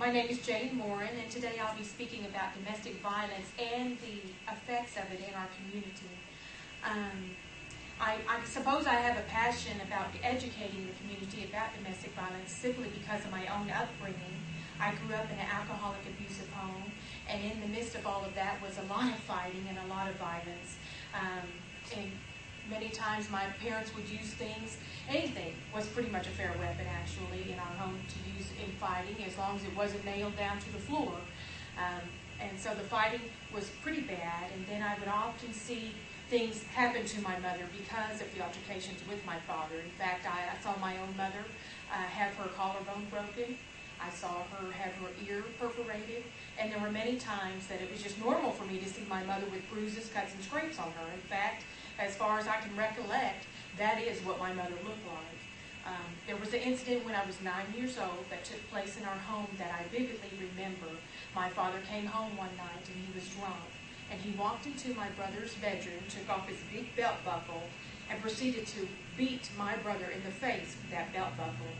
My name is Jane Morin, and today I'll be speaking about domestic violence and the effects of it in our community. I suppose I have a passion about educating the community about domestic violence simply because of my own upbringing. I grew up in an alcoholic, abusive home, and in the midst of all of that was a lot of fighting and a lot of violence. And many times my parents would use things, anything was pretty much a fair weapon actually in our home to use in fighting, as long as it wasn't nailed down to the floor. And so the fighting was pretty bad, and then I would often see things happen to my mother because of the altercations with my father. In fact, I saw my own mother have her collarbone broken. I saw her have her ear perforated, and there were many times that it was just normal for me to see my mother with bruises, cuts, and scrapes on her. In fact, as far as I can recollect, that is what my mother looked like. There was an incident when I was 9 years old that took place in our home that I vividly remember. My father came home one night and he was drunk, and he walked into my brother's bedroom, took off his big belt buckle, and proceeded to beat my brother in the face with that belt buckle.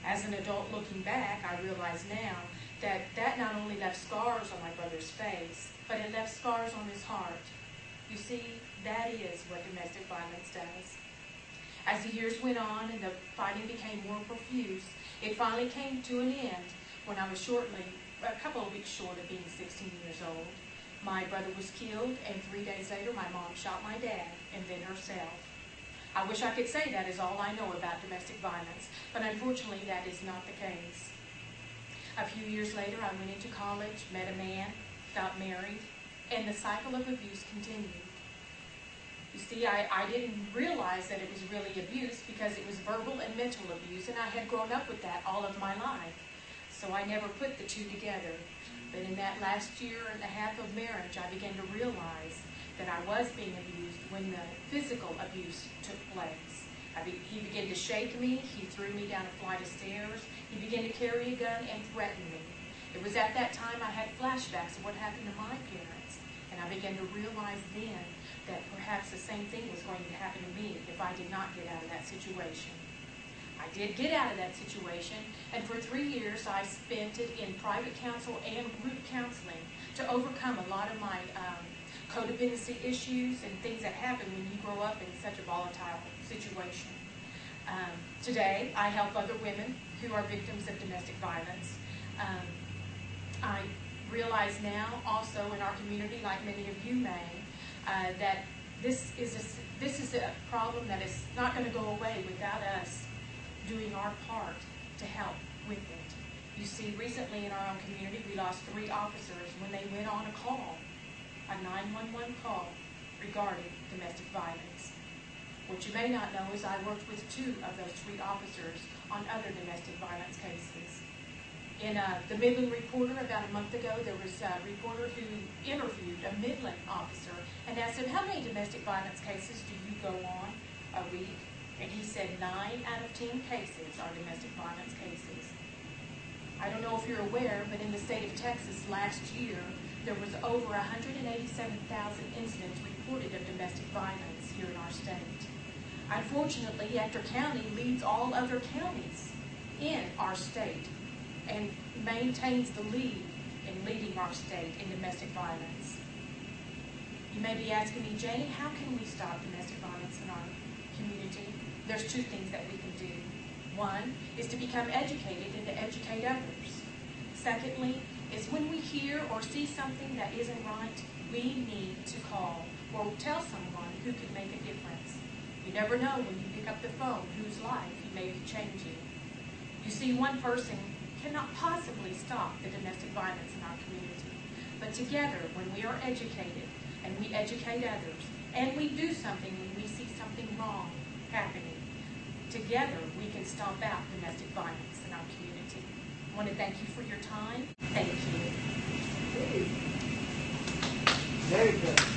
As an adult looking back, I realize now that that not only left scars on my brother's face, but it left scars on his heart. You see, that is what domestic violence does. As the years went on and the fighting became more profuse, it finally came to an end when I was a couple of weeks short of being 16 years old. My brother was killed, and 3 days later my mom shot my dad and then herself. I wish I could say that is all I know about domestic violence, but unfortunately that is not the case. A few years later I went into college, met a man, got married, and the cycle of abuse continued. You see, I didn't realize that it was really abuse because it was verbal and mental abuse, and I had grown up with that all of my life. So I never put the two together. But in that last year and a half of marriage, I began to realize that I was being abused when the physical abuse took place. He began to shake me. He threw me down a flight of stairs. He began to carry a gun and threaten me. It was at that time I had flashbacks of what happened to my parents. And I began to realize then that perhaps the same thing was going to happen to me if I did not get out of that situation. I did get out of that situation, and for 3 years I spent it in private counsel and group counseling to overcome a lot of my codependency issues and things that happen when you grow up in such a volatile situation. Today, I help other women who are victims of domestic violence. I realize now also in our community, like many of you may, that this is a problem that is not going to go away without us doing our part to help with it. You see, recently in our own community, we lost 3 officers when they went on a call, a 911 call regarding domestic violence. What you may not know is I worked with 2 of those 3 officers on other domestic violence cases. In the Midland Reporter about a month ago, there was a reporter who interviewed a Midland officer and asked him, how many domestic violence cases do you go on a week? And he said 9 out of 10 cases are domestic violence cases. I don't know if you're aware, but in the state of Texas last year, there was over 187,000 incidents reported of domestic violence here in our state. Unfortunately, Ector County leads all other counties in our state and maintains the lead in leading our state in domestic violence. You may be asking me, Jane, how can we stop domestic violence in our community? There's 2 things that we can do. One is to become educated and to educate others. Secondly, is when we hear or see something that isn't right, we need to call or tell someone who could make a difference. You never know when you pick up the phone whose life you may be changing. You see, one person cannot possibly stop the domestic violence in our community. But together, when we are educated and we educate others, and we do something when we see something wrong happening, together we can stomp out domestic violence in our community. I want to thank you for your time. Thank you. Very good.